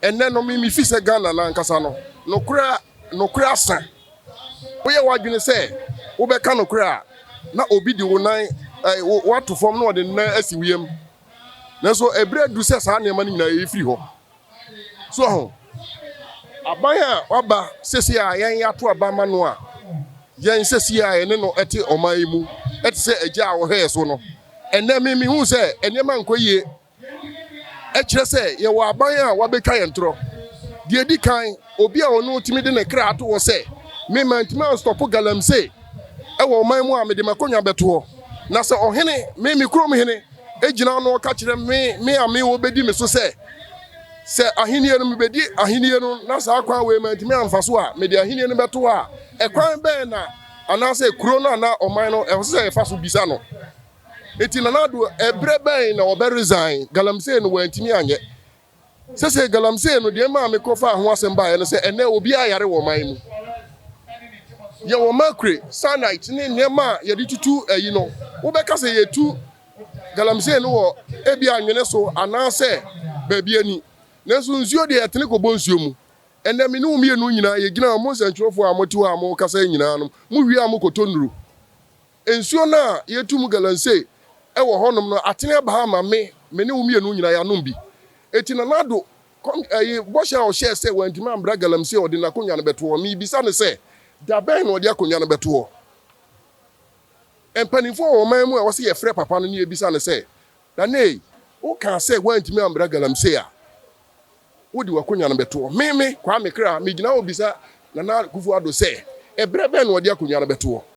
And then no me fi se Ghana na nkasa no kura san wo ye wadwene se wo be ka no kura na obi di wo nan what to form no de nan asiwiem na so ebre du se sa na ma ni na efiri ho so ho aban a waba sesi a yen yato abama no a yen sesi a ene no ete oman mu ete se agya wo he so no ene me hu se ene ma nkoyie e kire se ye wo aban a wabeka yentro de edi kan obi a onu timi de ne kra ato wo se me mantima stop galamsey e wo oman mu a me de makonya beto ho na se ohene me krom hene ejina no ka kire me a me wo bedi me so se ahiniye no mbedi ahiniye no na sa akwa we mantimi amfaso a me de ahiniye no beto a ekwan be na anase kuro no na oman no e se faso bisa no eti na nado ebre ben na obe resign galamsey no wantimi anye se galamsey no de ma me kofa ho asemba ye no se ene obi ayare wo man mu ye wo makre sanite ne nema ye di tutu ayi no wo be ka se ye tu galamsey no wo ebi anwene so anase baabi ani neso nsuo de etene ko bonsuo mu ene me ne wo mienu nyina ye gina mo santrofo a motiwa a mo kasa nyina no mo wi a mo kotonduru nsuo na ye tu mu galamsey e wo honom no atene ba ma me ne wo mienu nyina ya nom bi eti na nado bosha o share say wantima ambra galamsey o de na konya no beto mi bisa ne say da ben no de akonya no beto empanifo o man mu a wo se ye frɛ papa no ne ebisa ne say na nei o kan say wantima ambra galamsey a wo di wakonya no beto me kwa me kra me gina obisa na Akufo Addo say ebre ben no de akonya no beto